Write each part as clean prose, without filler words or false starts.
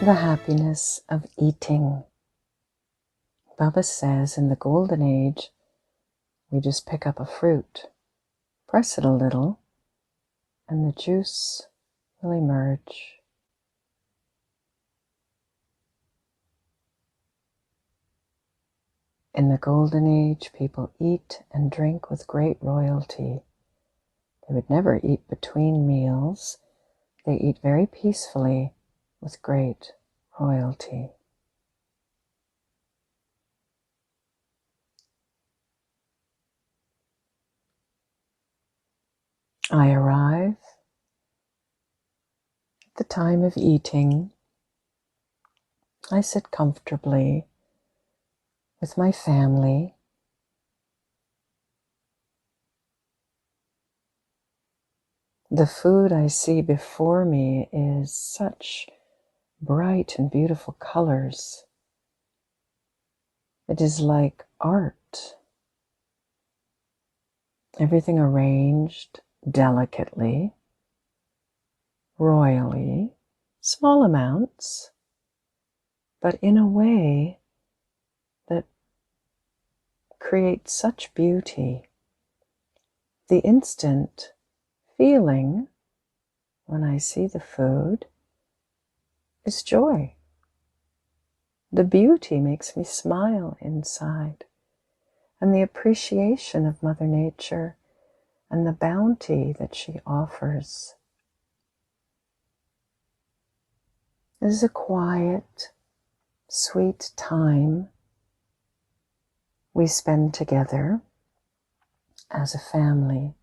The happiness of eating. Baba says in the Golden Age, we just pick up a fruit, press it a little, and the juice will emerge. In the Golden Age, people eat and drink with great royalty. They would never eat between meals. They eat very peacefully with great royalty. I arrive at the time of eating. I sit comfortably with my family. The food I see before me is such bright and beautiful colors. It is like art. Everything arranged delicately, royally, small amounts, but in a way that creates such beauty. The instant feeling when I see the food is joy. The beauty makes me smile inside, and the appreciation of Mother Nature and the bounty that she offers. It is a quiet, sweet time we spend together as a family,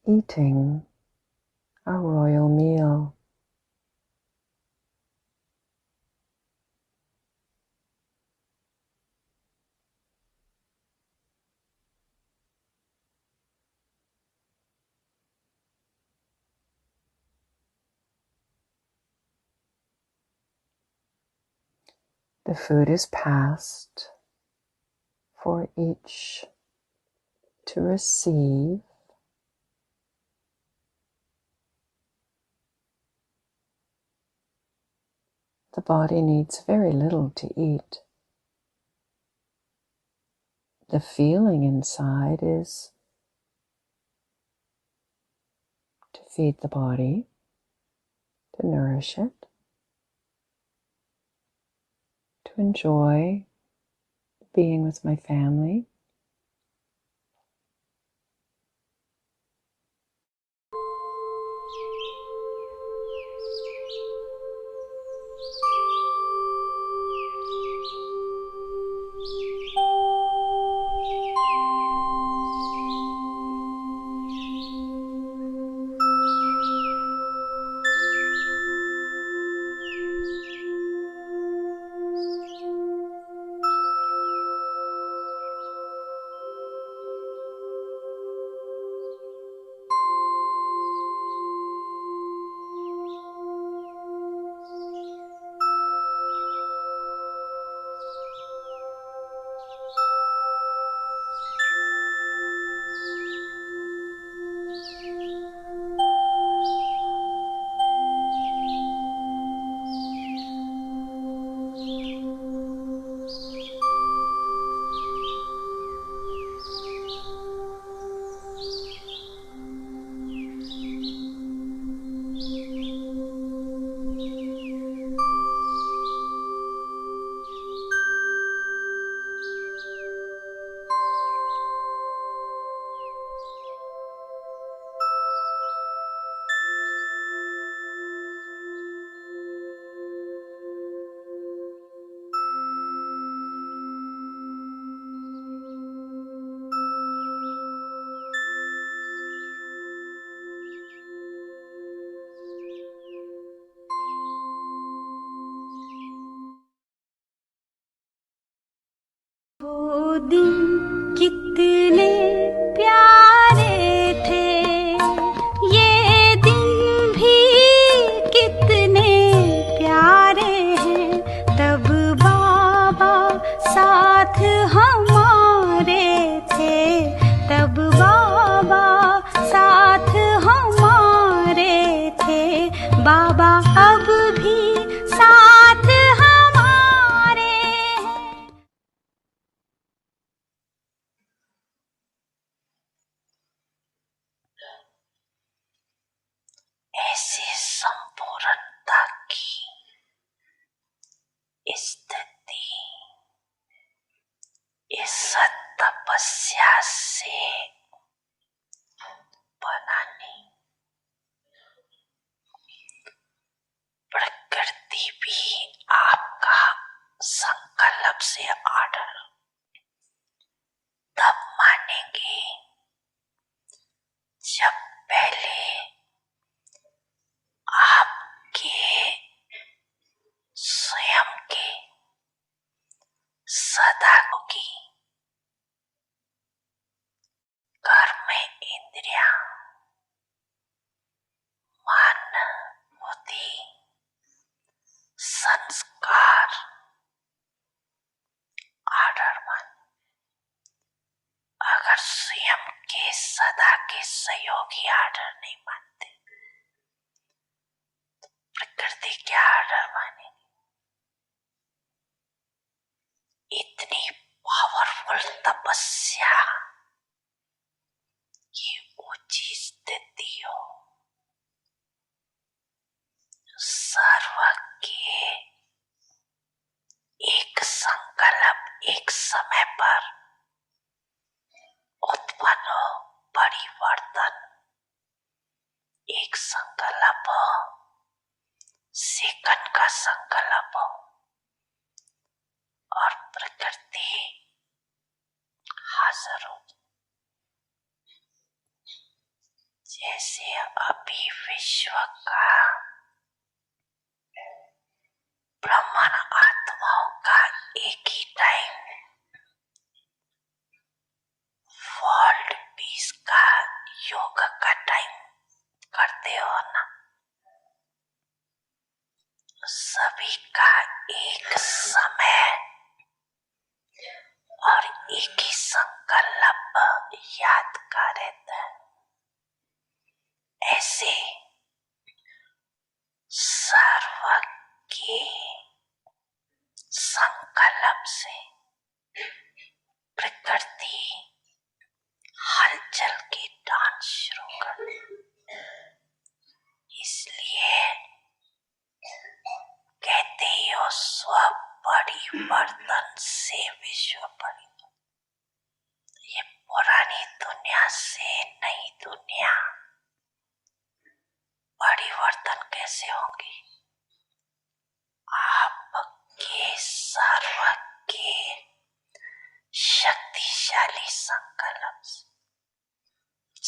eating a royal meal. The food is passed for each to receive. The body needs very little to eat. The feeling inside is to feed the body, to nourish it, to enjoy being with my family. वो दिन कितने प्यारे थे, ये दिन भी कितने प्यारे हैं। तब बाबा साथ हमारे थे, तब बाबा साथ हमारे थे। संकल्प से ऑर्डर तब मानेंगे जब पहले आपके स्वयं के सदा होगी कर्म इंद्रिया मन बुद्धि संस्कार ऑर्डर मन अगर स्वयं के सदा के सहयोगी ऑर्डर नहीं मानते प्रकृति क्या ऑर्डर मानेंगे। इतनी पावरफुल तपस्या ये ऊंची स्थिति हो सर्व के एक संकल्प एक समय पर उत्पन्न हो परिवर्तन एक संकल्प हो सेकंड का संकल्प हो और प्रकृति हाजिर हो। जैसे अभी विश्व का ब्रह्मन आत्माओं का एक ही टाइम वर्ल्ड पीस का योग का टाइम करते हो ना सभी का एक समय और एक ही संकल्प याद का रहता है। ऐसे सर्व के संकल्प से प्रकृति हलचल की डांस शुरू कर दी। इसलिए कहते हो स्व परिवर्तन से विश्व परिवर्तन। ये पुरानी दुनिया से नई दुनिया परिवर्तन कैसे होगी। आपके सर्व के शक्तिशाली संकल्प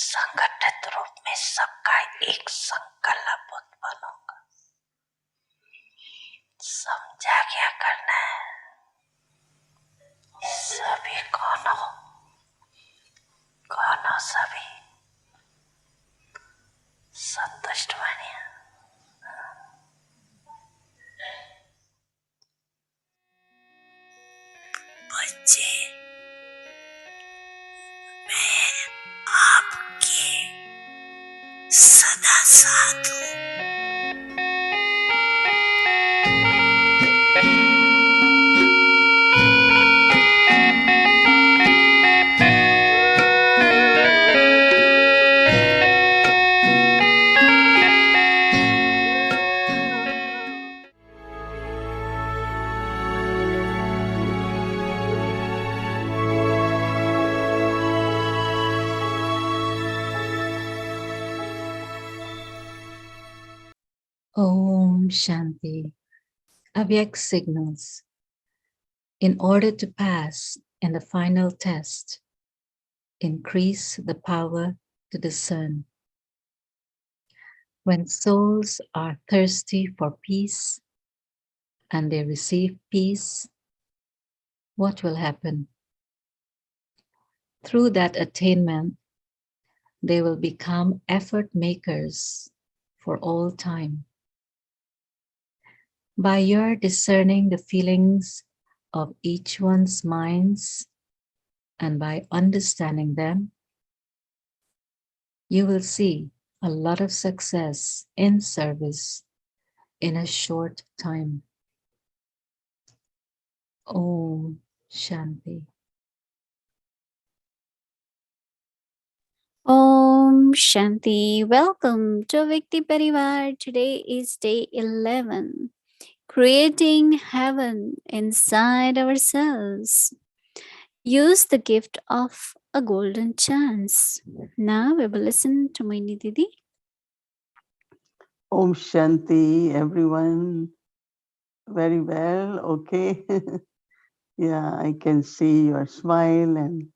संगठित रूप में सबका एक संकल्प उत्पन्न होगा। समझा क्या करना है। सभी कौन हो सभी संतुष्ट बनिए। बच्चे मैं आपके सदा साथ हूँ। Om Shanti. Avyak signals. In order to pass in the final test, increase the power to discern. When souls are thirsty for peace and they receive peace, what will happen? Through that attainment, they will become effort makers for all time. By your discerning the feelings of each one's minds and by understanding them, you will see a lot of success in service in a short time. Om Shanti. Om Shanti. Welcome to Vikti Parivar. Today is day 11. Creating heaven inside ourselves. Use the gift of a golden chance. Now we will listen to Mohini Didi. Om Shanti, everyone. Very well, okay. Yeah, I can see your smile and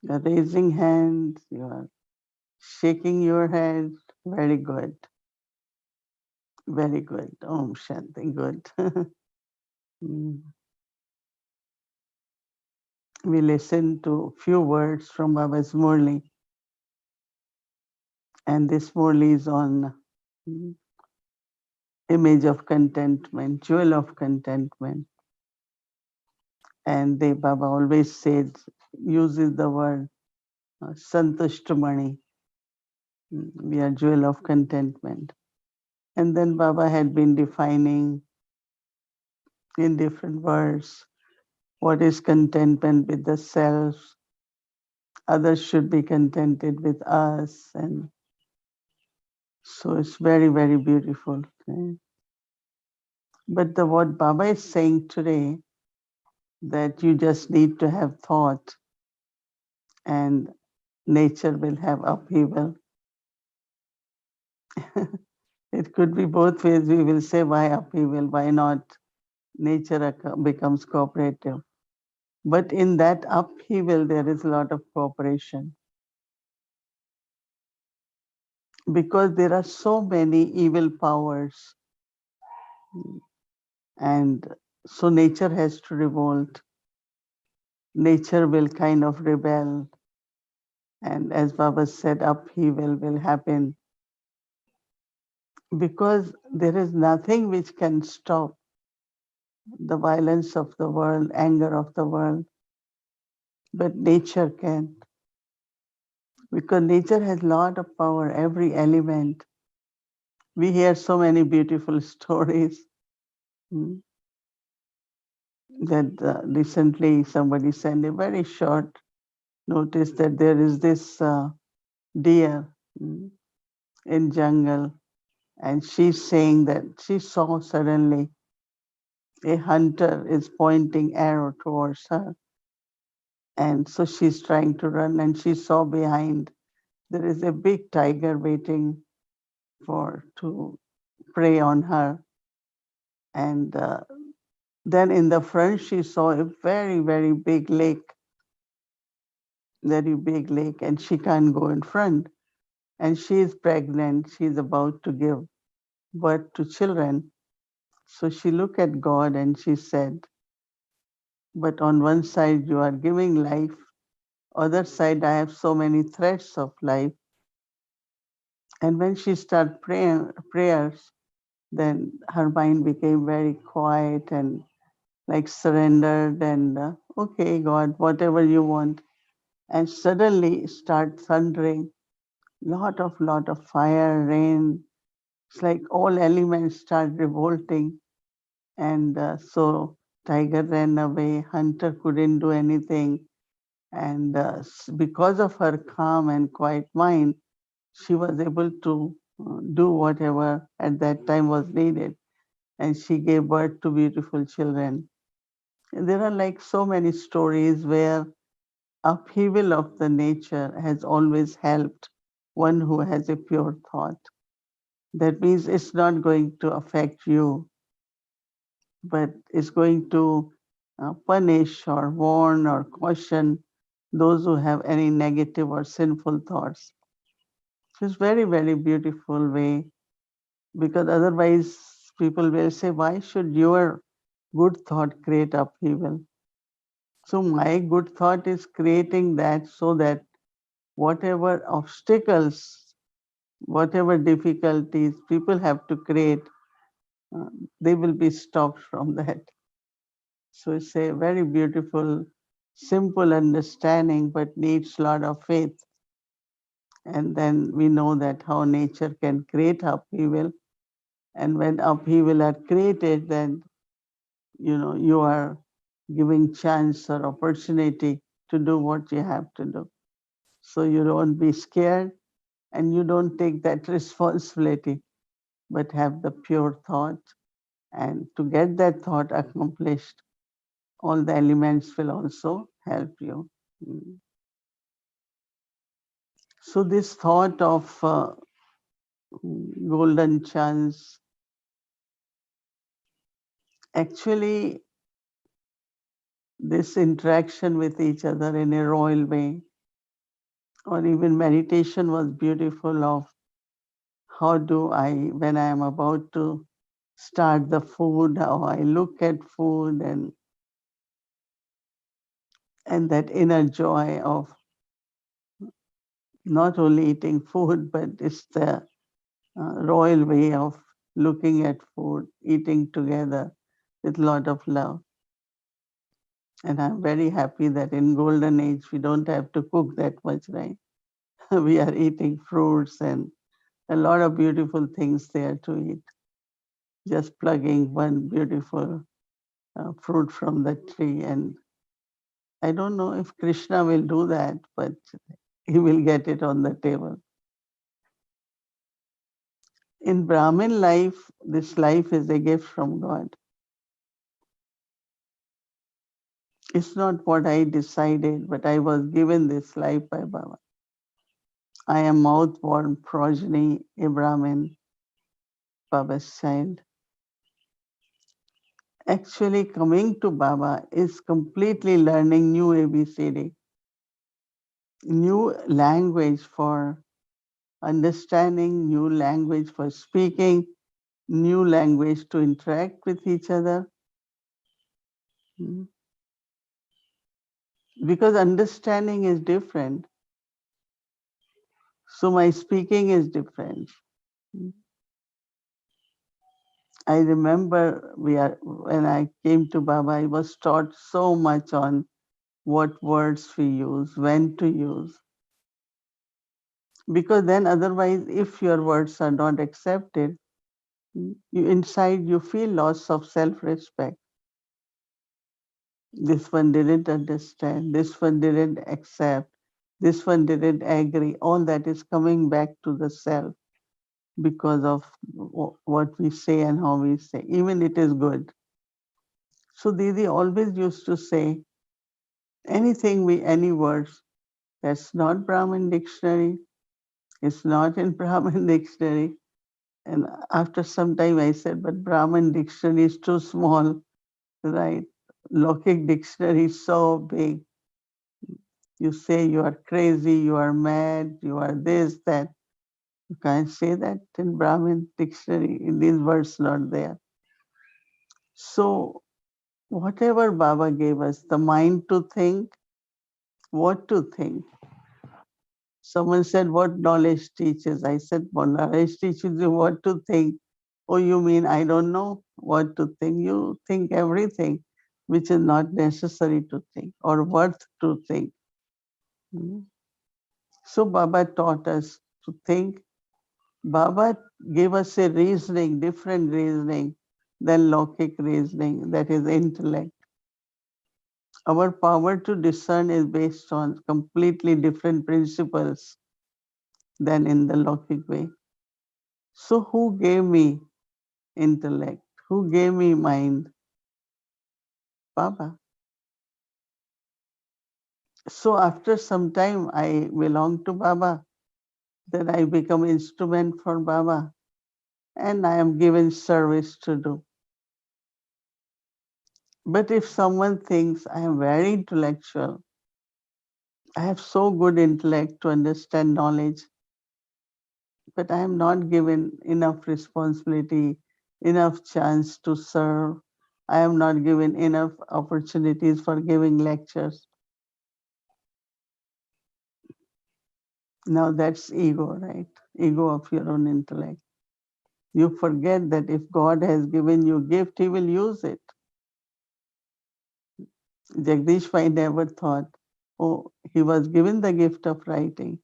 you're raising hands, you are shaking your head. Very good. Very good. Om Shanti. Good. Mm. We listen to few words from Baba's Murli, and this Murli is on image of contentment, jewel of contentment. And Baba always says, uses the word Santushtamani. We are jewel of contentment. And then Baba had been defining in different words what is contentment with the self. Others should be contented with us. And so it's very, very beautiful. Okay? But what Baba is saying today, that you just need to have thought and nature will have upheaval. It could be both ways. We will say, why upheaval? Why not? Nature becomes cooperative. But in that upheaval, there is a lot of cooperation. Because there are so many evil powers. And so nature has to revolt. Nature will kind of rebel. And as Baba said, upheaval will happen. Because there is nothing which can stop the violence of the world, anger of the world. But nature can. Because nature has a lot of power, every element. We hear so many beautiful stories. That recently somebody sent a very short notice that there is this deer in jungle, and she's saying that she saw suddenly a hunter is pointing arrow towards her, and so she's trying to run, and she saw behind there is a big tiger waiting to prey on her, and then in the front she saw a very, very big lake, and she can't go in front. And she is pregnant, she is about to give birth to children. So she looked at God and she said, but on one side you are giving life, other side I have so many threats of life. And when she started prayers, then her mind became very quiet and like surrendered and okay, God, whatever you want. And suddenly start thundering, lot of fire, rain. It's like all elements start revolting. And so tiger ran away, hunter couldn't do anything. And because of her calm and quiet mind, she was able to do whatever at that time was needed. And she gave birth to beautiful children. And there are like so many stories where upheaval of the nature has always helped one who has a pure thought. That means it's not going to affect you, but is going to punish or warn or caution those who have any negative or sinful thoughts. So it's very, very beautiful way, because otherwise people will say, why should your good thought create upheaval? So my good thought is creating that so that whatever obstacles, whatever difficulties people have to create, uh, they will be stopped from that. So it's a very beautiful, simple understanding, but needs a lot of faith. And then we know that how nature can create upheaval. And when upheaval are created, then you are giving chance or opportunity to do what you have to do. So you don't be scared and you don't take that responsibility, but have the pure thought. And to get that thought accomplished, all the elements will also help you. So this thought of golden chance, actually this interaction with each other in a royal way. Or even meditation was beautiful of how do I, when I am about to start the food, how I look at food and that inner joy of not only eating food, but it's the royal way of looking at food, eating together with a lot of love. And I'm very happy that in golden age, we don't have to cook that much, right? We are eating fruits and a lot of beautiful things there to eat. Just plugging one beautiful fruit from the tree. And I don't know if Krishna will do that, but he will get it on the table. In Brahmin life, this life is a gift from God. It's not what I decided, but I was given this life by Baba. I am mouth-born progeny, a Brahmin, Baba's child. Actually, coming to Baba is completely learning new ABCD, new language for understanding, new language for speaking, new language to interact with each other. Because understanding is different, so my speaking is different. I remember when I came to Baba, I was taught so much on what words we use, when to use. Because then otherwise, if your words are not accepted, inside you feel loss of self-respect. This one didn't understand, this one didn't accept, this one didn't agree. All that is coming back to the self because of what we say and how we say, even it is good. So Didi always used to say, any words that's not Brahmin dictionary, it's not in Brahmin dictionary. And after some time I said, but Brahmin dictionary is too small, right? Lokik dictionary is so big. You say you are crazy, you are mad, you are this, that. You can't say that in Brahmin dictionary, in these words not there. So whatever Baba gave us, the mind to think, what to think. Someone said, what knowledge teaches? I said, well, knowledge teaches you what to think. Oh, you mean I don't know what to think? You think everything which is not necessary to think or worth to think. So Baba taught us to think. Baba gave us a reasoning, different reasoning than Lokik reasoning, that is intellect. Our power to discern is based on completely different principles than in the Lokik way. So who gave me intellect? Who gave me mind? Baba. So after some time, I belong to Baba. Then I become instrument for Baba. And I am given service to do. But if someone thinks I am very intellectual, I have so good intellect to understand knowledge, but I am not given enough responsibility, enough chance to serve. I am not given enough opportunities for giving lectures. Now that's ego, right? Ego of your own intellect. You forget that if God has given you a gift, He will use it. Jagdish Pai never thought, oh, he was given the gift of writing.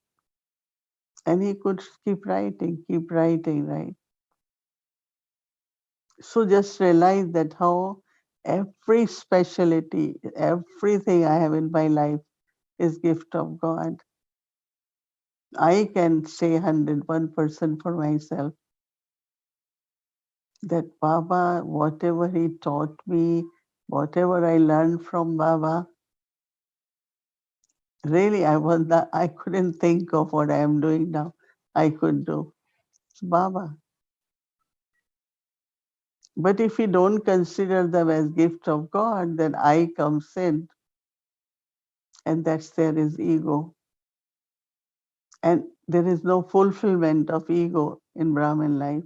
And he could keep writing, right? So just realize that how every specialty, everything I have in my life is gift of God. I can say 101% for myself that Baba, whatever he taught me, whatever I learned from Baba, really I couldn't think of what I am doing now. I could do. It's Baba. But if we don't consider them as gifts of God, then I comes in, and that's there is ego. And there is no fulfillment of ego in Brahmin life.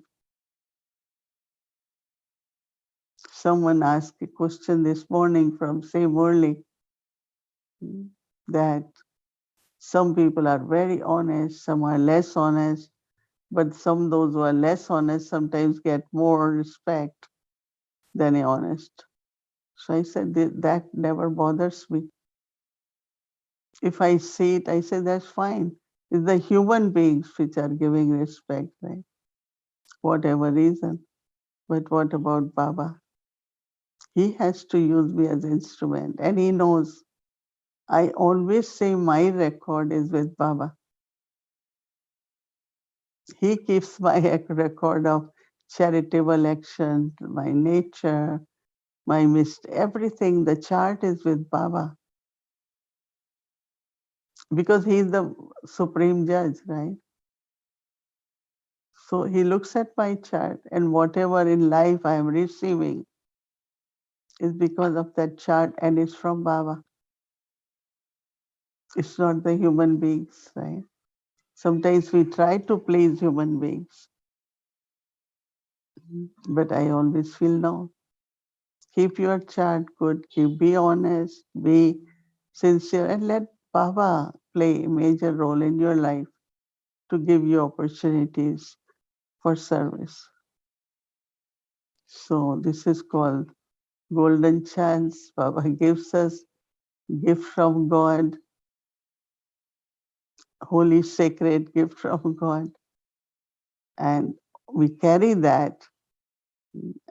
Someone asked a question this morning from Say Murli that some people are very honest, some are less honest, but some those who are less honest sometimes get more respect than a honest. So I said that never bothers me. If I see it, I say that's fine. It's the human beings which are giving respect, right? Whatever reason. But what about Baba? He has to use me as instrument, and he knows. I always say my record is with Baba. He keeps my record of charitable action, my nature, my everything. The chart is with Baba. Because he's the supreme judge, right? So he looks at my chart, and whatever in life I am receiving is because of that chart, and it's from Baba. It's not the human beings, right? Sometimes we try to please human beings, but I always feel no. Keep your chart good, be honest, be sincere, and let Baba play a major role in your life to give you opportunities for service. So this is called golden chance. Baba gives us gift from God, holy sacred gift from God. And we carry that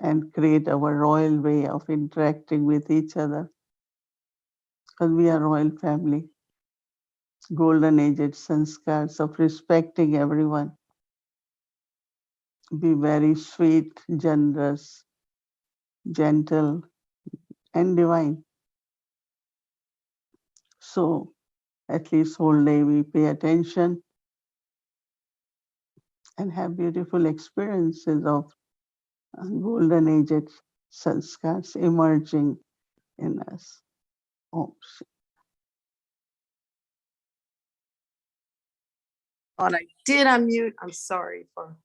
and create our royal way of interacting with each other. Because we are royal family, golden aged sanskars of respecting everyone. Be very sweet, generous, gentle, and divine. So at least whole day we pay attention and have beautiful experiences of golden aged sanskars emerging in us. Om And I did unmute. I'm sorry for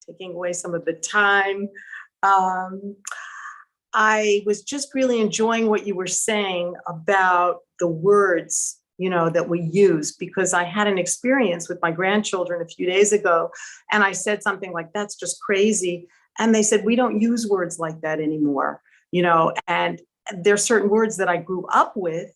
taking away some of the time. I was just really enjoying what you were saying about the words, that we use, because I had an experience with my grandchildren a few days ago, and I said something like, that's just crazy. And they said, we don't use words like that anymore, and there's certain words that I grew up with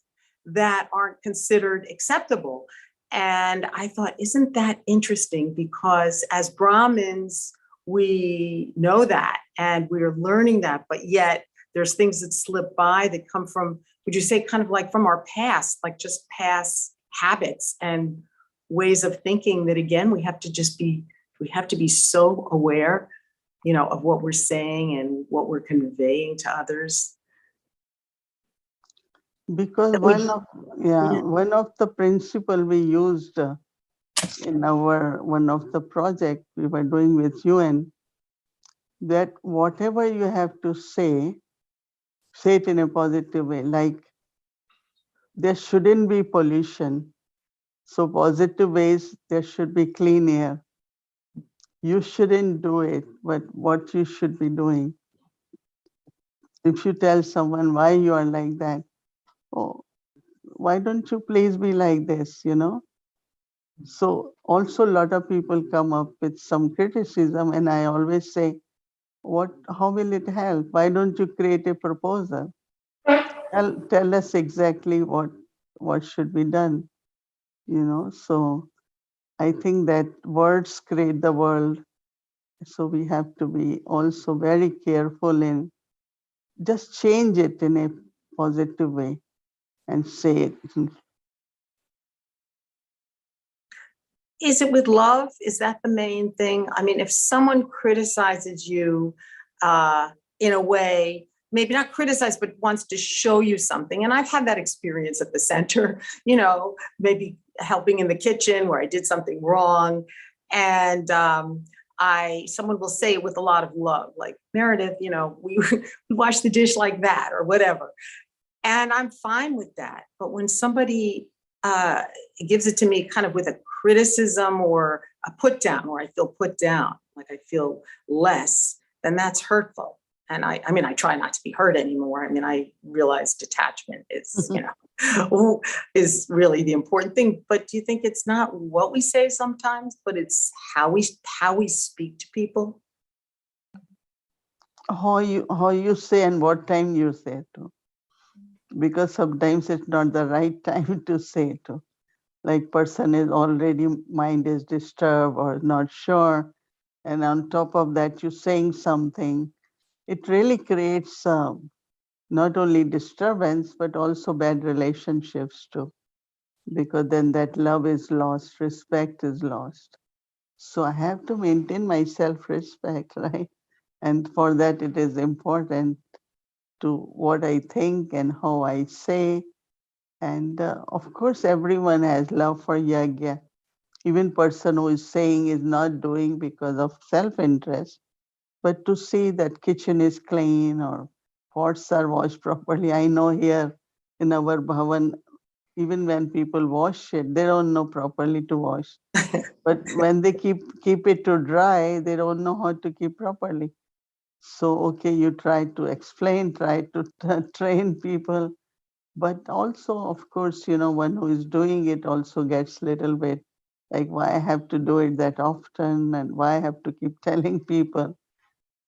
that aren't considered acceptable. And I thought, isn't that interesting? Because as Brahmins, we know that and we're learning that, but yet there's things that slip by that come from, would you say, kind of like from our past, like just past habits and ways of thinking that, again, we have to be so aware, of what we're saying and what we're conveying to others. Because one of the principle we used in one of the project we were doing with UN, that whatever you have to say it in a positive way. Like there shouldn't be pollution. So positive ways, there should be clean air. You shouldn't do it, but what you should be doing. If you tell someone why you are like that, oh, why don't you please be like this, So also a lot of people come up with some criticism, and I always say, how will it help? Why don't you create a proposal? Tell us exactly what should be done, So I think that words create the world. So we have to be also very careful in just change it in a positive way and say it. Is it with love? Is that the main thing? I mean, if someone criticizes you in a way, maybe not criticize, but wants to show you something. And I've had that experience at the center, maybe helping in the kitchen where I did something wrong. And someone will say it with a lot of love, like, Meredith, we wash the dish like that or whatever. And I'm fine with that. But when somebody gives it to me kind of with a criticism or a put down, or I feel put down, like I feel less, then that's hurtful. And I try not to be hurt anymore. I realize detachment is, is really the important thing. But do you think it's not what we say sometimes, but it's how we speak to people? How you say and what time you say to, because sometimes it's not the right time to say to. Like person is already mind is disturbed or not sure, and on top of that you're saying something, it really creates not only disturbance but also bad relationships too, because then that love is lost, respect is lost. So I have to maintain my self-respect, right? And for that it is important to what I think and how I say. And of course everyone has love for yagya. Even person who is saying is not doing because of self-interest, but to see that kitchen is clean or pots are washed properly. I know here in our bhavan, even when people wash it, they don't know properly to wash. But when they keep it to dry, they don't know how to keep properly. So okay, you try to explain, try to train people, but also of course, one who is doing it also gets little bit like why I have to do it that often and why I have to keep telling people.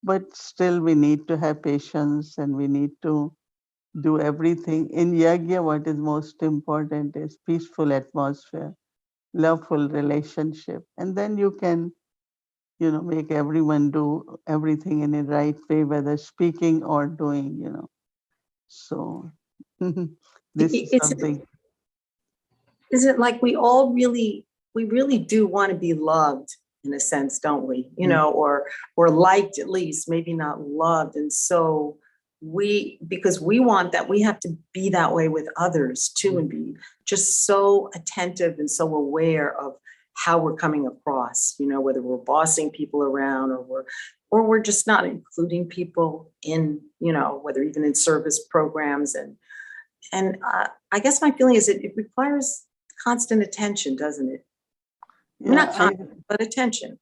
But still we need to have patience and we need to do everything. In yagya, what is most important is peaceful atmosphere, loveful relationship. And then you can, make everyone do everything in the right way, whether speaking or doing. So this is It's something. Is it like we really do want to be loved in a sense, don't we? Or liked, at least, maybe not loved. And so because we want that, we have to be that way with others too, and be just so attentive and so aware of how we're coming across, whether we're bossing people around or we're just not including people in, whether even in service programs. And I guess my feeling is it requires constant attention, doesn't it? Not Yeah, constant, but attention.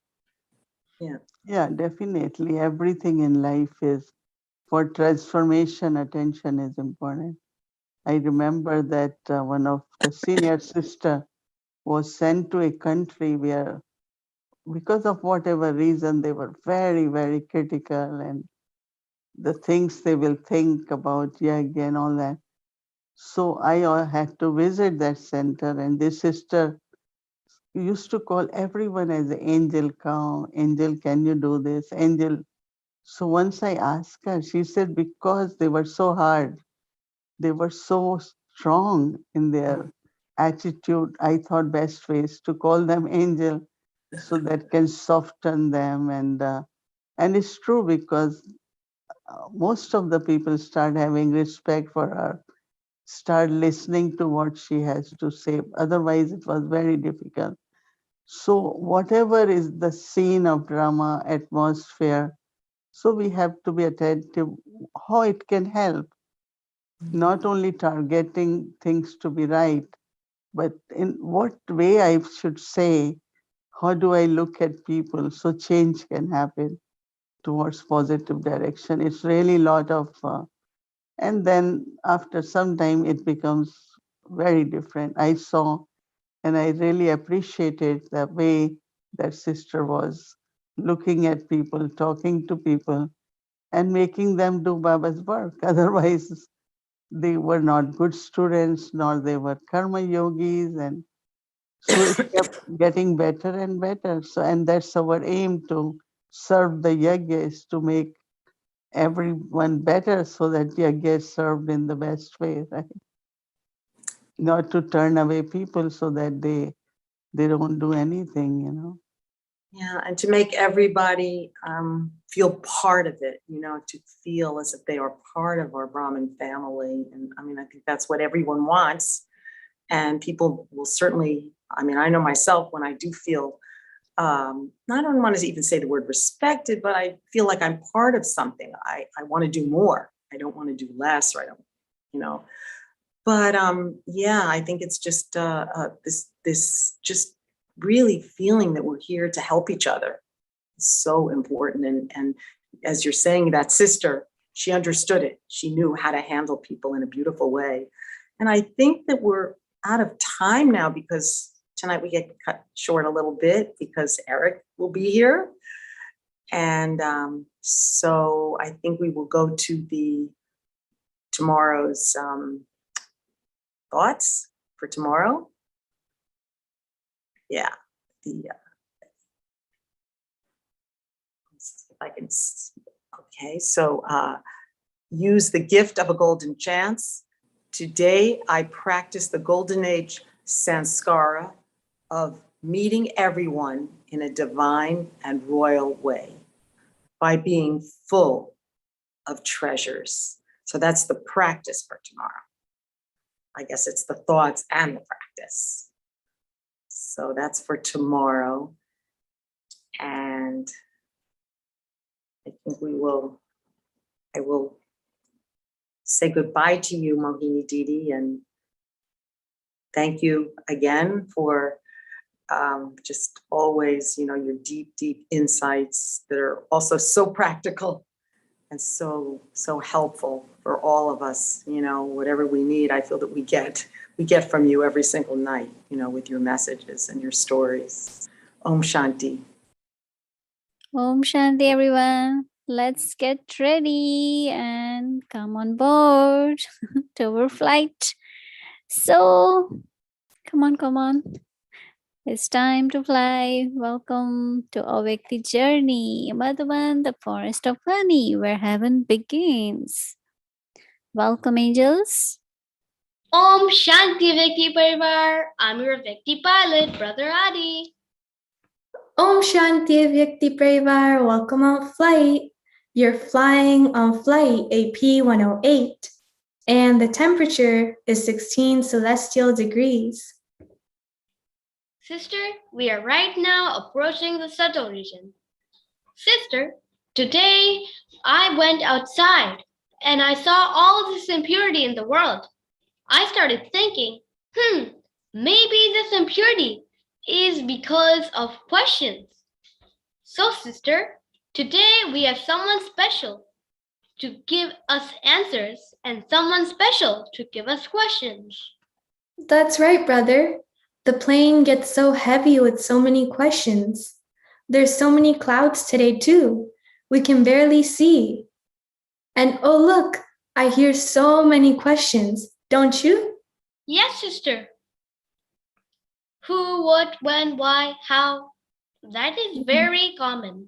Yeah. yeah, definitely. Everything in life is for transformation, attention is important. I remember that one of the senior sister was sent to a country where, because of whatever reason, they were very, very critical and the things they will think about yag and all that. So I had to visit that center, and this sister used to call everyone as angel cow, angel, can you do this? Angel. So once I asked her, she said, because they were so hard, they were so strong in their attitude, I thought best ways to call them angel so that can soften them. And it's true because most of the people start having respect for her, start listening to what she has to say. Otherwise, it was very difficult. So whatever is the scene of drama, atmosphere, so we have to be attentive how it can help, not only targeting things to be right, but in what way I should say, how do I look at people so change can happen towards positive direction. It's really a lot of, and then after some time it becomes very different. I saw and I really appreciated the way that sister was looking at people, talking to people, and making them do Baba's work. Otherwise, they were not good students, nor they were karma yogis, and so it kept getting better and better. So, and that's our aim, to serve the yajna, is to make everyone better so that yajna is served in the best way, right? Not to turn away people so that they don't do anything. Yeah. And to make everybody feel part of it, to feel as if they are part of our Brahmin family. And I think that's what everyone wants. And people will certainly, I know myself, when I do feel I don't want to even say the word respected, but I feel like I'm part of something. I want to do more. I don't want to do less, or I don't, you know. But yeah, I think it's just this just really feeling that we're here to help each other. It's so important. And as you're saying, that sister, she understood it. She knew how to handle people in a beautiful way. And I think that we're out of time now because tonight we get cut short a little bit because Eric will be here. And so I think we will go to the tomorrow's thoughts for tomorrow. Yeah, if I can, okay, so use the gift of a golden chance. Today, I practice the golden age sanskara of meeting everyone in a divine and royal way by being full of treasures. So that's the practice for tomorrow. I guess it's the thoughts and the practice. So that's for tomorrow. And I think I will say goodbye to you, Mohini Didi, and thank you again for just always, your deep, deep insights that are also so practical and so helpful for all of us. Whatever we need, I feel that we get from you every single night, with your messages and your stories. Om Shanti. Om Shanti, everyone. Let's get ready and come on board to our flight. So, come on. It's time to fly. Welcome to Avyakti Journey, Madhuban, the forest of honey, where heaven begins. Welcome, angels. Om Shanti Vyakti Parivar. I'm your Vyakti pilot, Brother Adi. Om Shanti Vyakti Parivar. Welcome on flight. You're flying on flight AP 108, and the temperature is 16 celestial degrees. Sister, we are right now approaching the subtle region. Sister, today I went outside and I saw all this impurity in the world. I started thinking, maybe this impurity is because of questions. So, sister, today we have someone special to give us answers and someone special to give us questions. That's right, brother. The plane gets so heavy with so many questions. There's so many clouds today, too. We can barely see. And oh, look, I hear so many questions, don't you? Yes, sister. Who, what, when, why, how? That is very common.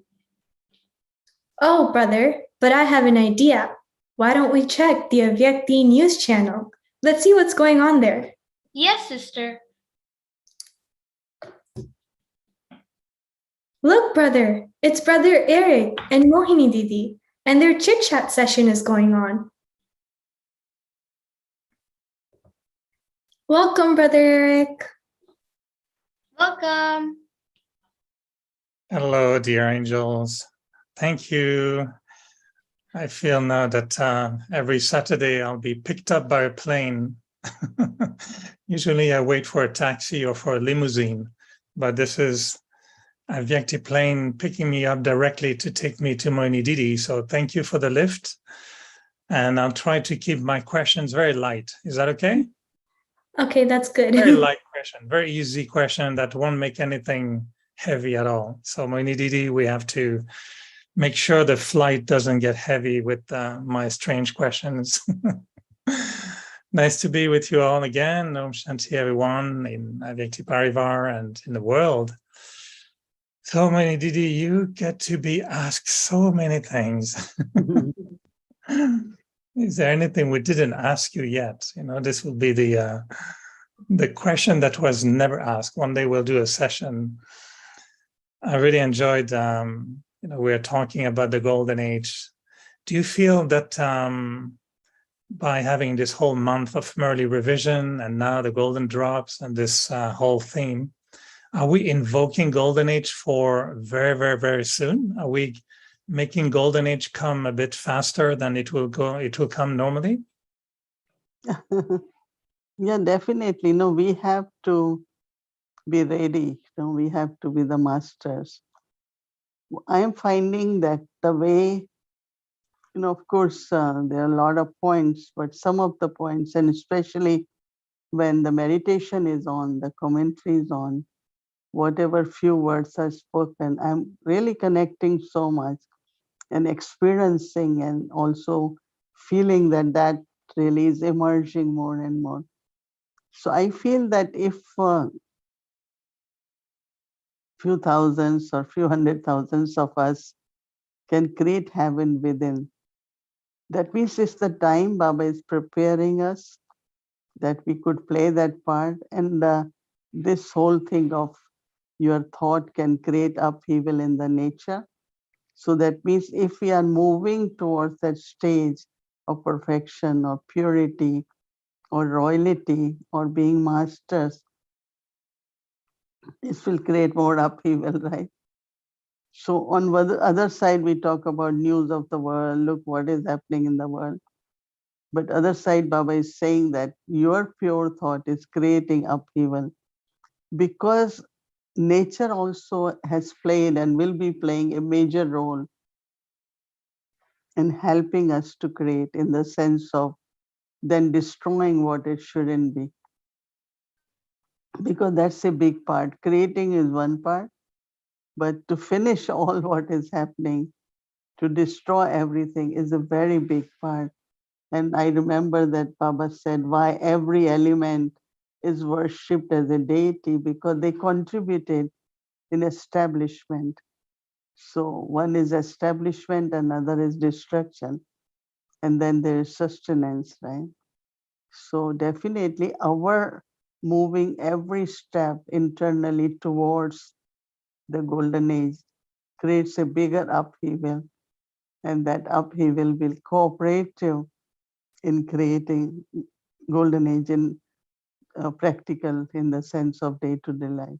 Oh, brother, but I have an idea. Why don't we check the Avyakti news channel? Let's see what's going on there. Yes, sister. Look, brother, it's Brother Eric and Mohini Didi, and their chit-chat session is going on. Welcome, Brother Eric. Welcome. Hello, dear angels. Thank you. I feel now that every Saturday I'll be picked up by a plane. Usually I wait for a taxi or for a limousine, but this is a Vyakti plane picking me up directly to take me to Mohini Didi. So thank you for the lift. And I'll try to keep my questions very light. Is that okay? Okay, that's good. Very light question, very easy question that won't make anything heavy at all. So Mohini Didi, we have to make sure the flight doesn't get heavy with my strange questions. Nice to be with you all again. Om Shanti, everyone in Avyakti Parivar and in the world. So Mohini Didi, you get to be asked so many things. Is there anything we didn't ask you yet? This will be the question that was never asked. One day we'll do a session. I really enjoyed, we're talking about the golden age. Do you feel that by having this whole month of Murli revision and now the golden drops and this whole theme Are we invoking golden age for very, very, very soon? Are we making golden age come a bit faster than it will come normally? Yeah, definitely. No, we have to be ready. We have to be the masters. I am finding that the way, of course, there are a lot of points, but some of the points, and especially when the meditation is on, the commentary is on, whatever few words are spoken, I'm really connecting so much and experiencing and also feeling that really is emerging more and more. So I feel that if few thousands or few hundred thousands of us can create heaven within, that means it's the time Baba is preparing us that we could play that part. And this whole thing of your thought can create upheaval in the nature. So that means if we are moving towards that stage of perfection or purity or royalty or being masters, this will create more upheaval, right? So on the other side, we talk about news of the world, look what is happening in the world. But other side, Baba is saying that your pure thought is creating upheaval because nature also has played and will be playing a major role in helping us to create, in the sense of then destroying what it shouldn't be. Because that's a big part. Creating is one part, but to finish all what is happening, to destroy everything is a very big part. And I remember that Baba said why every element is worshipped as a deity, because they contributed in establishment. So one is establishment, another is destruction, and then there is sustenance, right? So definitely our moving every step internally towards the golden age creates a bigger upheaval, and that upheaval will cooperate in creating golden age in practical, in the sense of day-to-day life.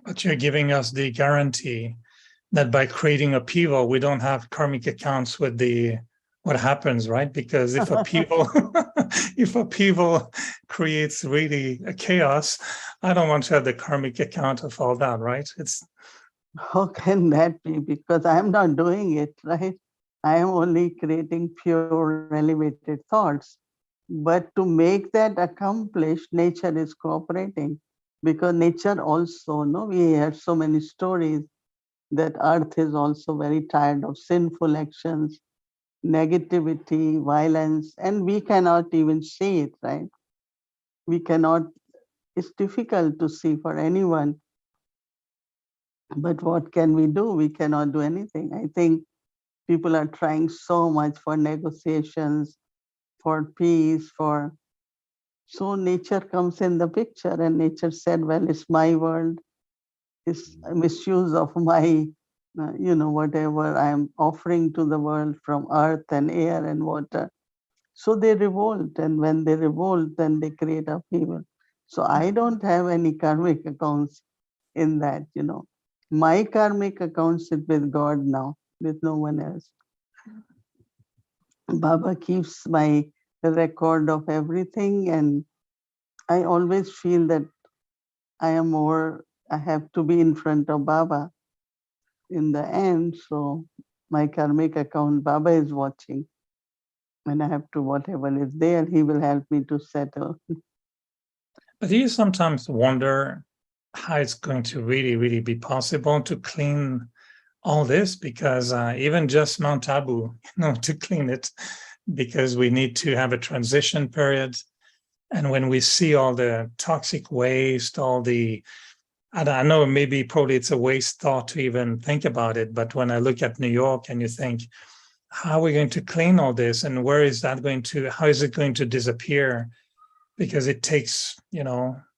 But you're giving us the guarantee that by creating upheaval, we don't have karmic accounts with what happens, right? Because if upheaval creates really a chaos, I don't want to have the karmic account of all that, right? How can that be? Because I am not doing it, right? I am only creating pure elevated thoughts. But to make that accomplished, nature is cooperating. Because nature also, we hear so many stories that earth is also very tired of sinful actions, negativity, violence, and we cannot even see it, right? We cannot, it's difficult to see for anyone. But what can we do? We cannot do anything. I think people are trying so much for negotiations, for peace, so nature comes in the picture, and nature said, well, it's my world, it's a misuse of my, whatever I'm offering to the world from earth and air and water. So they revolt, and when they revolt, then they create upheaval. So I don't have any karmic accounts in that, My karmic accounts is with God now, with no one else. Baba keeps my record of everything, and I always feel that I have to be in front of Baba in the end. So my karmic account, Baba is watching. And I have to, whatever is there, he will help me to settle. But do you sometimes wonder how it's going to really, really be possible to clean all this? Because even just Mount Abu, to clean it, because we need to have a transition period. And when we see all the toxic waste, I know probably it's a waste thought to even think about it. But when I look at New York and you think, how are we going to clean all this? And how is it going to disappear? Because it takes,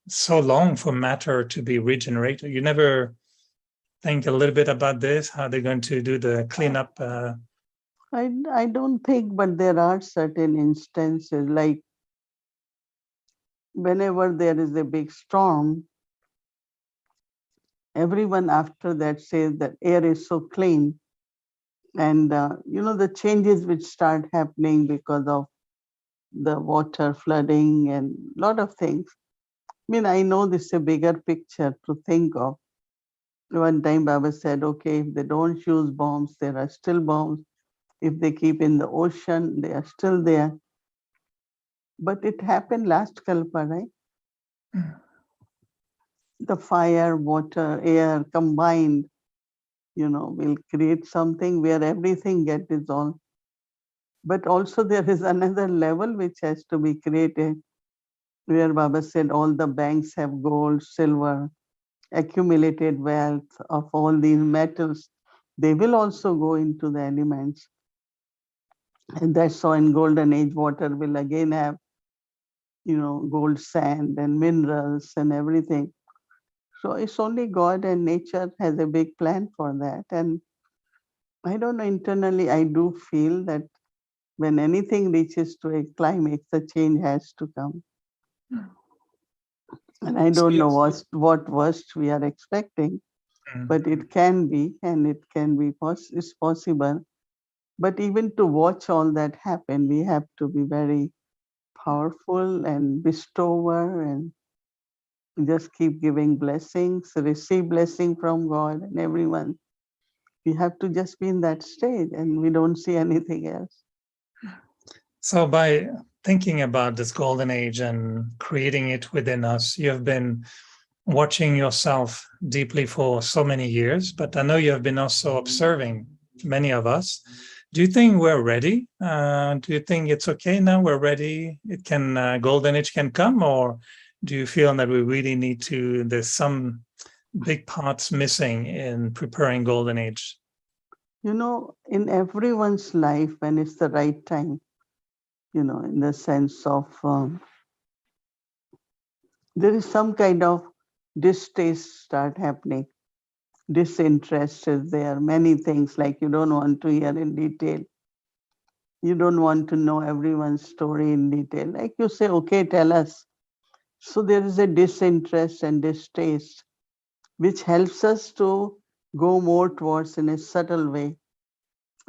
so long for matter to be regenerated. You never think a little bit about this, how they're going to do the cleanup? I don't think, but there are certain instances, like whenever there is a big storm, everyone after that says that air is so clean. And, the changes which start happening because of the water flooding and a lot of things. I know this is a bigger picture to think of. One time Baba said, okay, if they don't use bombs, there are still bombs. If they keep in the ocean, they are still there. But it happened last Kalpa, right? The fire, water, air combined, will create something where everything gets dissolved. But also there is another level which has to be created, where Baba said all the banks have gold, silver, accumulated wealth of all these metals. They will also go into the elements. And that's why in golden age, water will again have, gold sand and minerals and everything. So it's only God and nature has a big plan for that. And I don't know, internally, I do feel that when anything reaches to a climax, the change has to come. And I don't know what worst we are expecting, but it can be, and it can be it's possible. But even to watch all that happen, we have to be very powerful and bestower and just keep giving blessings, receive blessing from God and everyone. We have to just be in that stage and we don't see anything else. So by thinking about this golden age and creating it within us, you have been watching yourself deeply for so many years, but I know you have been also observing many of us. Do you think we're ready? Do you think it's okay now? We're ready. It can golden age can come, or do you feel that we really need to? There's some big parts missing in preparing golden age. In everyone's life, when it's the right time, in the sense of there is some kind of distaste start happening. Disinterest is there. Many things like you don't want to hear in detail. You don't want to know everyone's story in detail. Like you say, okay, tell us. So there is a disinterest and distaste, which helps us to go more towards in a subtle way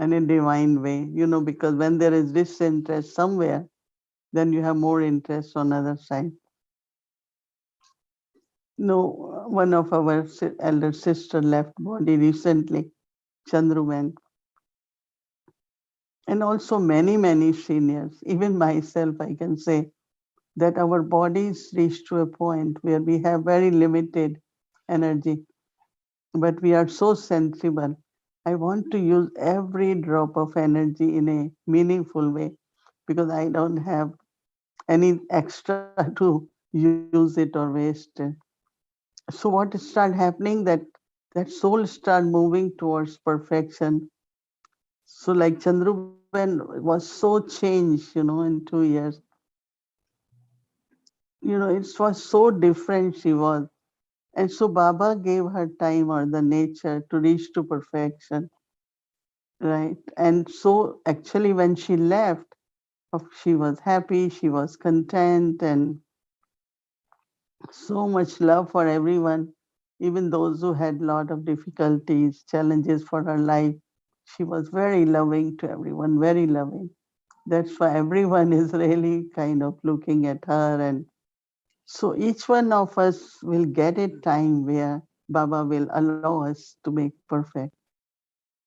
and a divine way, because when there is disinterest somewhere, then you have more interest on other side. No, one of our elder sister left body recently, Chandruman, and also many seniors. Even myself, I can say that our bodies reach to a point where we have very limited energy, but we are so sensible. I want to use every drop of energy in a meaningful way because I don't have any extra to use it or waste it. So what start happening that soul start moving towards perfection. So like Chandruben was so changed, in 2 years. It was so different she was. And so Baba gave her time or the nature to reach to perfection. Right. And so actually when she left, she was happy, she was content, and so much love for everyone, even those who had a lot of difficulties, challenges for her life. She was very loving to everyone, very loving. That's why everyone is really kind of looking at her. And so each one of us will get a time where Baba will allow us to make perfect.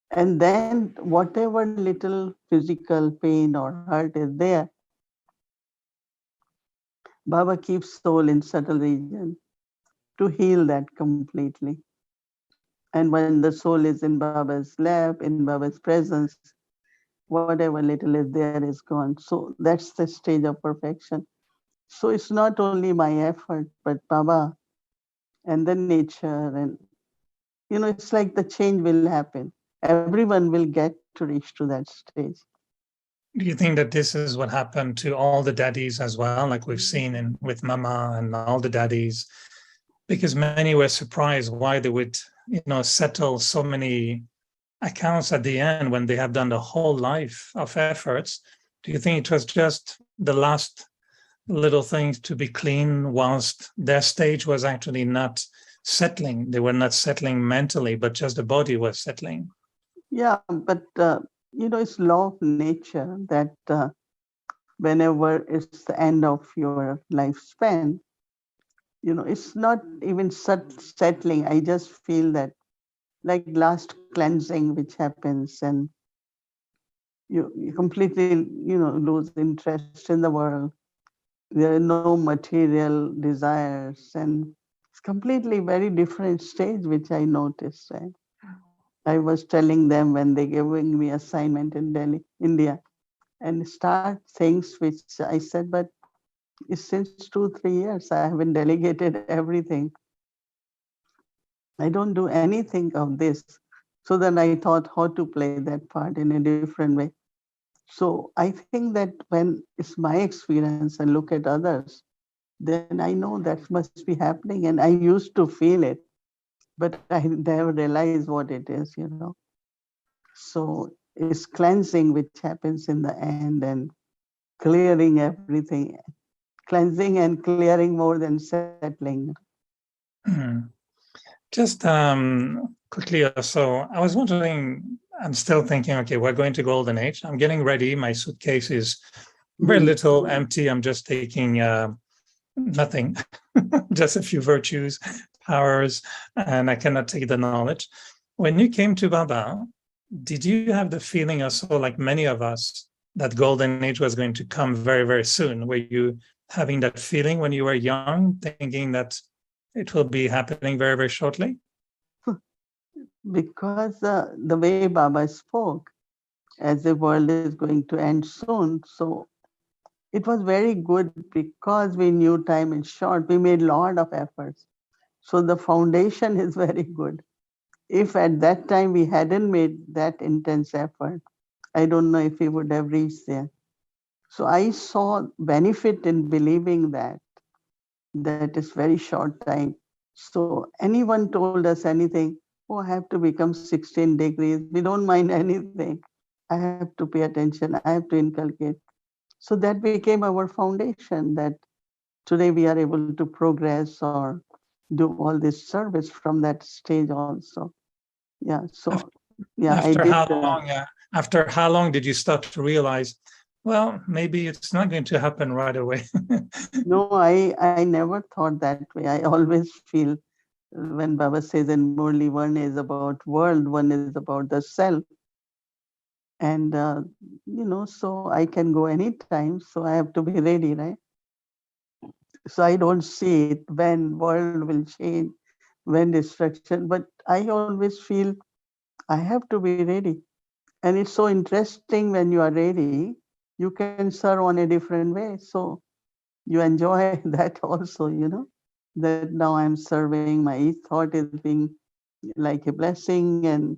And then whatever little physical pain or hurt is there, Baba keeps soul in subtle region to heal that completely. And when the soul is in Baba's lap, in Baba's presence, whatever little is there is gone. So that's the stage of perfection. So it's not only my effort, but Baba and the nature. And, it's like the change will happen. Everyone will get to reach to that stage. Do you think that this is what happened to all the daddies as well, like we've seen with Mama and all the daddies? Because many were surprised why they would, settle so many accounts at the end when they have done the whole life of efforts. Do you think it was just the last little things to be clean whilst their stage was actually not settling. They were not settling mentally, but just the body was settling. Yeah, but it's law of nature that whenever it's the end of your lifespan, it's not even settling. I just feel that like last cleansing which happens, and you completely lose interest in the world. There are no material desires, and it's completely very different stage which I noticed, right? I was telling them when they giving me assignment in Delhi, India, and start things which I said, but it's since 2 3 years I haven't delegated everything. I don't do anything of this. So then I thought how to play that part in a different way. So I think that when it's my experience and look at others, then I know that must be happening. And I used to feel it, but I never realized what it is. So it's cleansing which happens in the end, and clearing everything, cleansing and clearing more than settling. Just quickly also, I was wondering, I'm still thinking, okay, we're going to Golden Age. I'm getting ready. My suitcase is very little, empty. I'm just taking nothing, just a few virtues, powers, and I cannot take the knowledge. When you came to Baba, did you have the feeling also, like many of us, that Golden Age was going to come very, very soon? Were you having that feeling when you were young, thinking that it will be happening very, very shortly? Because the way Baba spoke, as the world is going to end soon, so it was very good because we knew time is short. We made a lot of efforts. So the foundation is very good. If at that time we hadn't made that intense effort, I don't know if we would have reached there. So I saw benefit in believing that is very short time. So anyone told us anything, oh, I have to become 16 degrees. We don't mind anything. I have to pay attention. I have to inculcate. So that became our foundation, that today we are able to progress or do all this service from that stage also. Yeah. So yeah, I After did. how long? After how long did you start to realize, well, maybe it's not going to happen right away? No, I never thought that way. I always feel when Baba says in Murli, one is about world, one is about the self. And, so I can go anytime. So I have to be ready, right? So I don't see it when world will change, when destruction, but I always feel I have to be ready. And it's so interesting when you are ready, you can serve on a different way. So you enjoy that also, that now I'm serving, my each thought is being like a blessing. And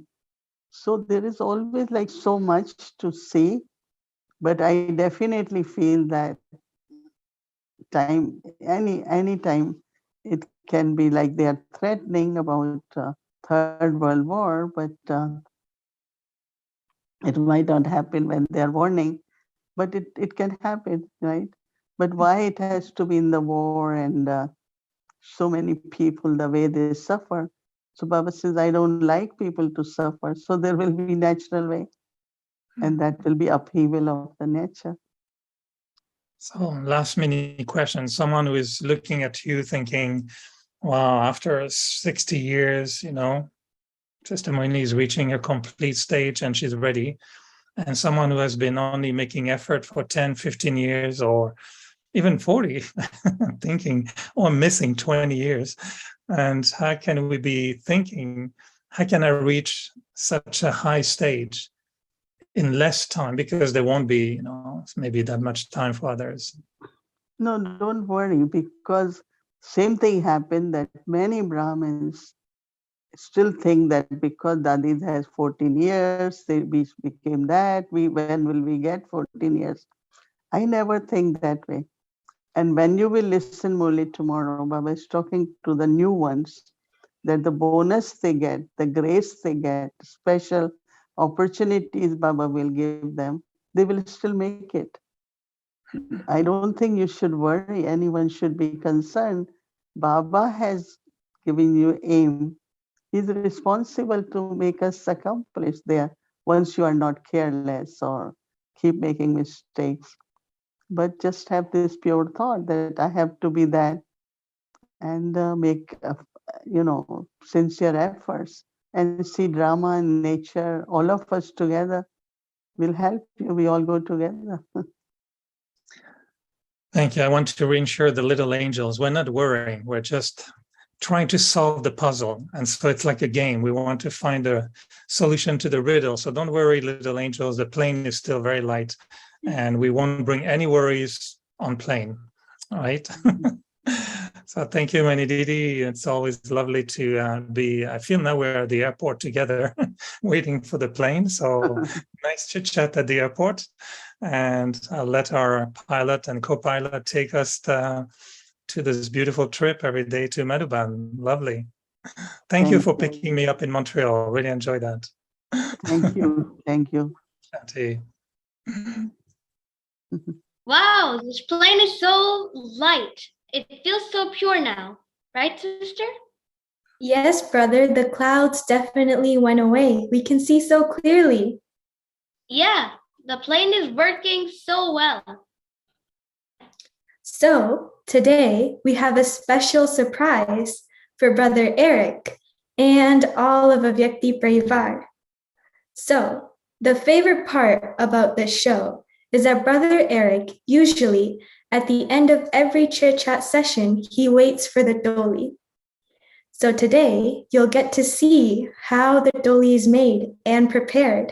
so there is always like so much to see, but I definitely feel that time, any time, it can be like they are threatening about Third World War, but it might not happen when they are warning, but it can happen, right? But why it has to be in the war and so many people, the way they suffer. So Baba says, I don't like people to suffer. So there will be natural way, and that will be upheaval of the nature. So last mini question. Someone who is looking at you thinking, wow, after 60 years, Sister Mohini is reaching a complete stage and she's ready. And someone who has been only making effort for 10, 15 years or even 40, thinking, oh, I'm missing 20 years. And how can we be thinking, how can I reach such a high stage in less time? Because there won't be, maybe that much time for others. No, don't worry, because same thing happened that many Brahmins still think that because Dadis has 14 years, we became that, when will we get 14 years? I never think that way. And when you will listen Murli tomorrow, Baba is talking to the new ones, that the bonus they get, the grace they get, special opportunities Baba will give them, they will still make it. I don't think you should worry. Anyone should be concerned. Baba has giving you aim. He's responsible to make us accomplish there once you are not careless or keep making mistakes. But just have this pure thought that I have to be that and make, sincere efforts and see drama in nature. All of us together will help you. We all go together. Thank you. I want to reassure the little angels. We're not worrying. We're just trying to solve the puzzle. And so it's like a game. We want to find a solution to the riddle. So don't worry, little angels. The plane is still very light and we won't bring any worries on plane. All right. So thank you, Mohini Didi. It's always lovely to be, I feel now we're at the airport together waiting for the plane. So nice chit chat at the airport. And I'll let our pilot and co-pilot take us to this beautiful trip every day to Madhuban. Lovely. Thank you for picking me up in Montreal. Really enjoyed that. Thank you. Thank you. Shanti. Wow, this plane is so light. It feels so pure now. Right, sister? Yes, brother, the clouds definitely went away. We can see so clearly. Yeah, the plane is working so well. So, today we have a special surprise for Brother Eric and all of Avyakti Parivar. So, the favorite part about this show is that Brother Eric usually, at the end of every chit chat session, he waits for the doli. So today, you'll get to see how the doli is made and prepared.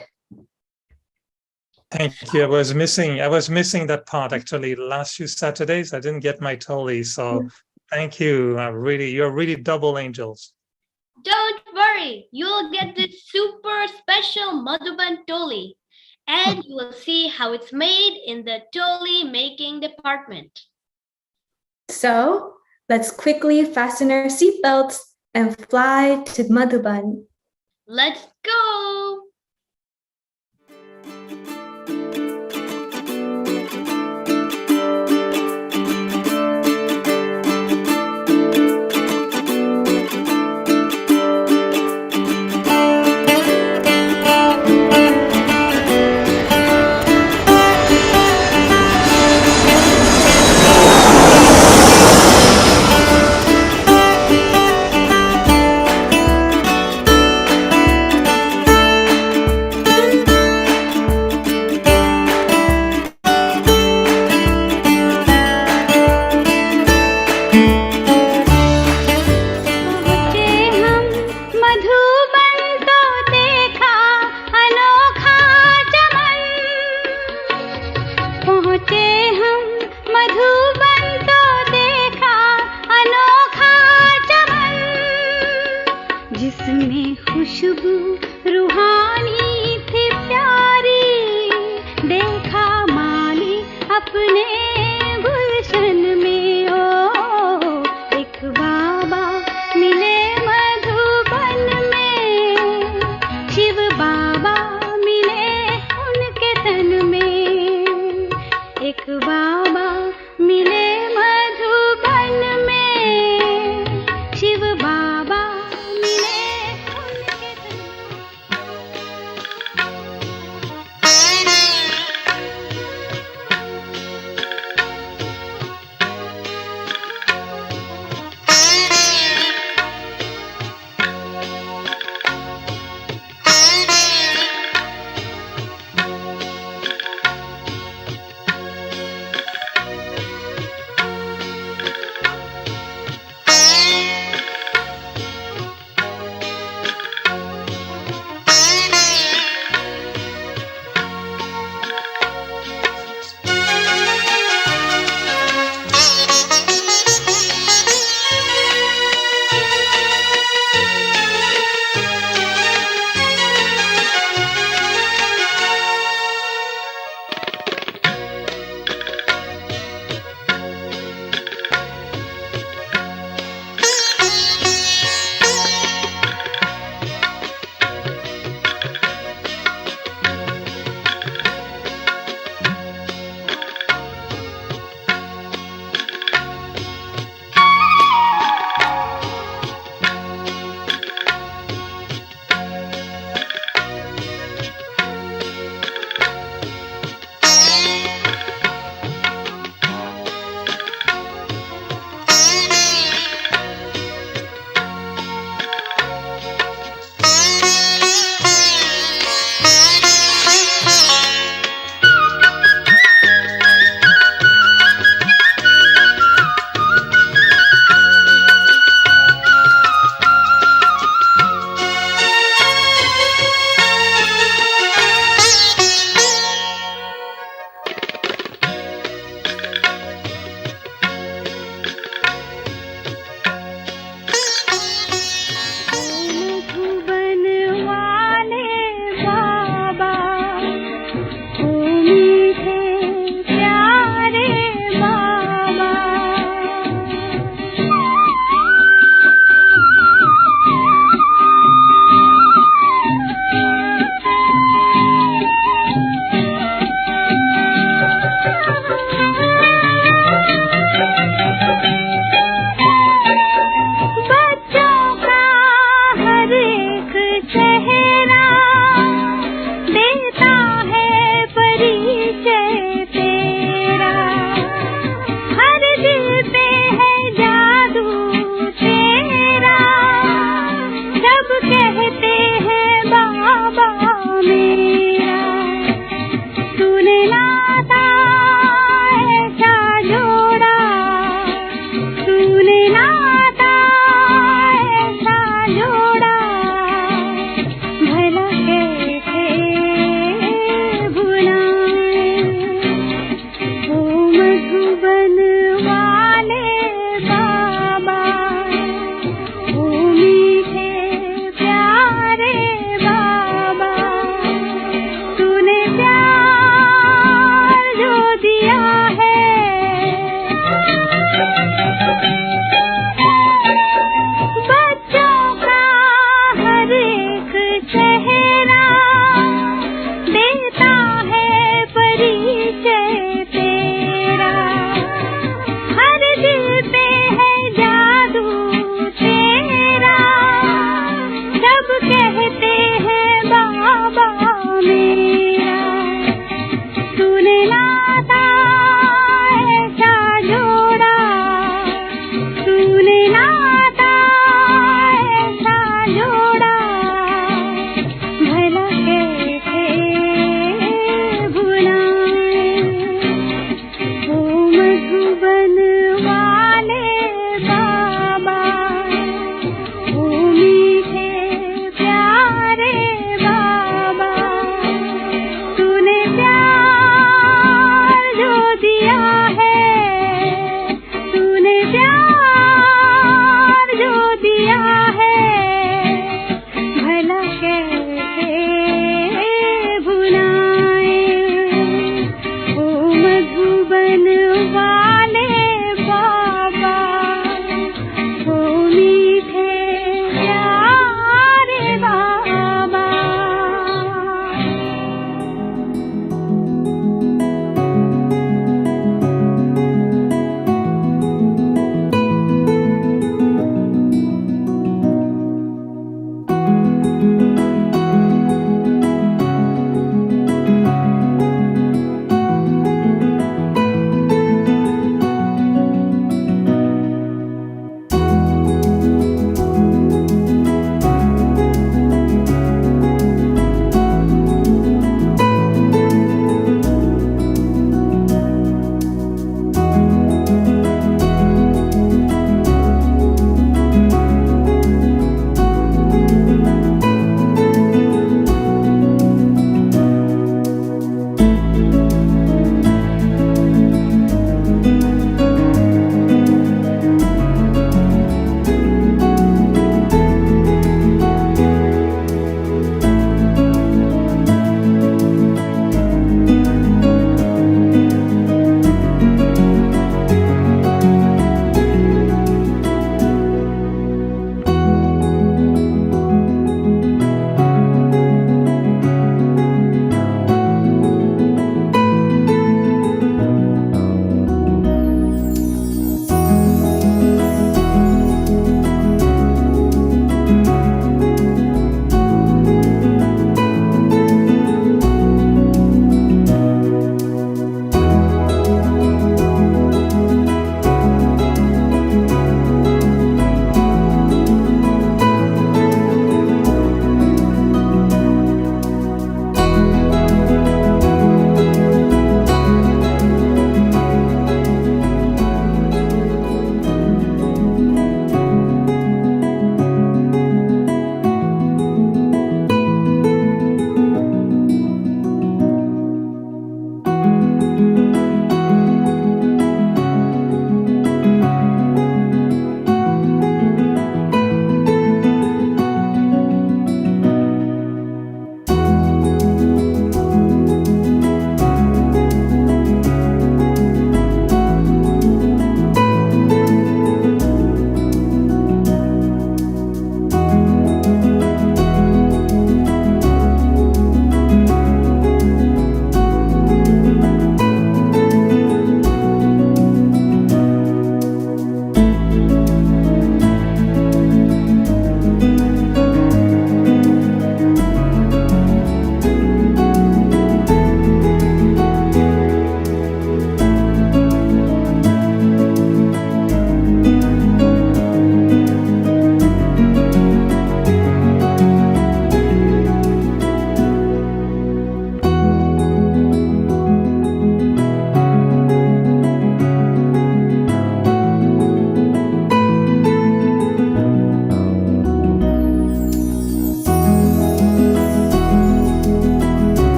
Thank you. I was missing that part actually. The last few Saturdays, I didn't get my toli. So thank you. You're really double angels. Don't worry, you'll get this super special Madhuban toli. And you will see how it's made in the toli making department. So let's quickly fasten our seatbelts and fly to Madhuban. Let's go!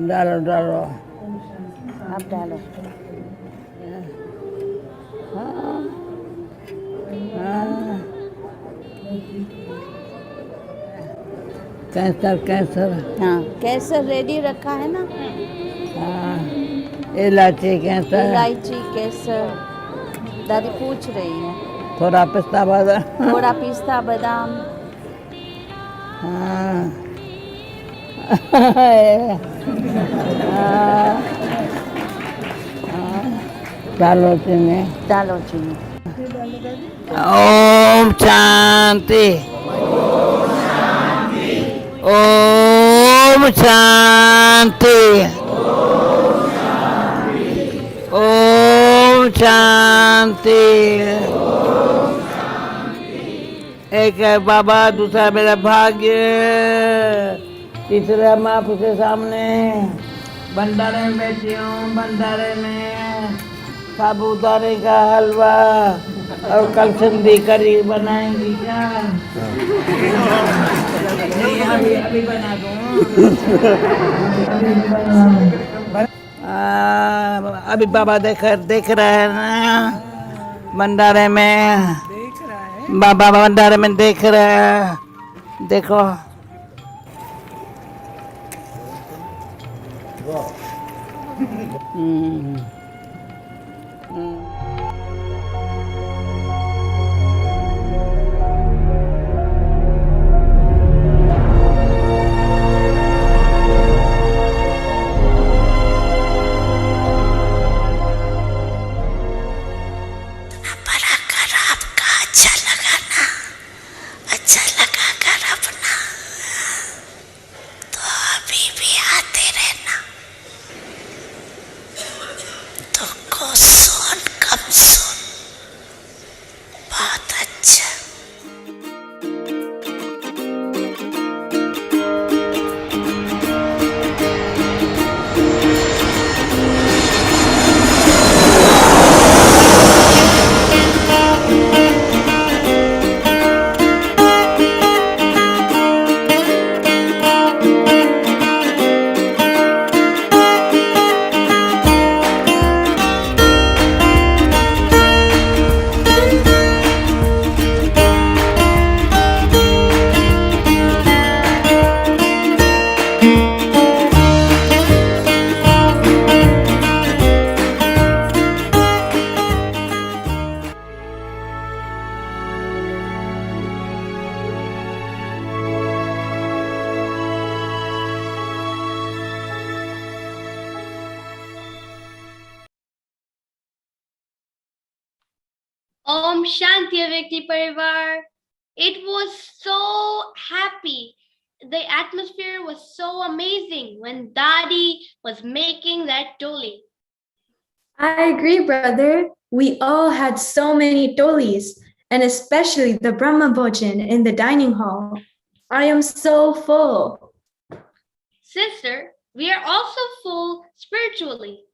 डालो डालो अब डालो हाँ हाँ कैसर कैसर हाँ कैसर ready रखा है ना हाँ इलायची कैसर इलायची कैसर दादी पूछ रही है थोड़ा पिस्ता बादाम थोड़ा पिस्ता बादाम हाँ डालो चीनी ओम शांति ओम शांति ओम शांति एक है बाबा दूसरा मेरा भाग्य तीसरा मैं आपके सामने भंडारे में बैठी हूँ भंडारे में साबूदाने का हलवा और कल सिंधी करी बनाएंगी क्या अभी बना दूँ अभी बाबा देख रहे हैं ना भंडारे में बाबा भंडारे में देख रहे हैं देखो अच्छा लगा कर अपना तो अभी भी आते रहना तुमको सुन कम सुन बहुत अच्छा Om Shanti Vyakti Parivar. It was so happy. The atmosphere was so amazing when Dadi was making that toli. I agree, brother. We all had so many tolis, and especially the Brahma Bhojan in the dining hall. I am so full. Sister, we are also full spiritually.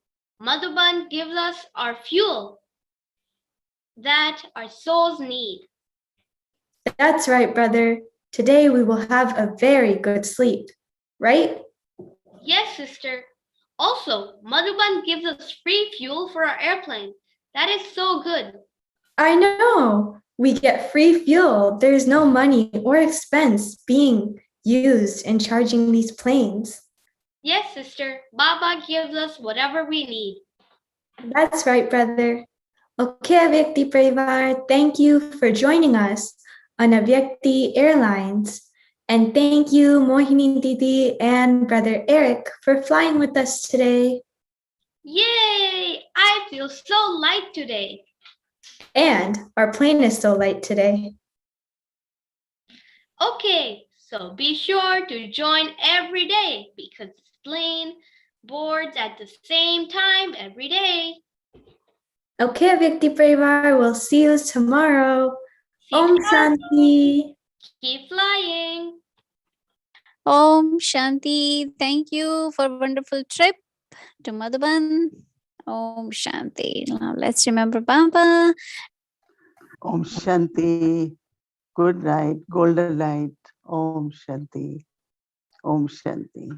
Madhuban gives us our fuel that our souls need. That's right, brother. Today we will have a very good sleep, right? Yes, sister. Also, Madhuban gives us free fuel for our airplane. That is so good. I know. We get free fuel. There's no money or expense being used in charging these planes. Yes, sister. Baba gives us whatever we need. That's right, brother. Okay, Avyakti Parivar, thank you for joining us on Avyakti Airlines. And thank you, Mohini Didi and Brother Eric, for flying with us today. Yay! I feel so light today. And our plane is so light today. Okay, so be sure to join every day because the plane boards at the same time every day. Okay, Avyakti Parivar, we'll see you tomorrow. See Om you tomorrow. Shanti. Keep flying. Om Shanti. Thank you for a wonderful trip to Madhuban. Om Shanti. Now let's remember Baba. Om Shanti. Good night, golden night. Om Shanti. Om Shanti.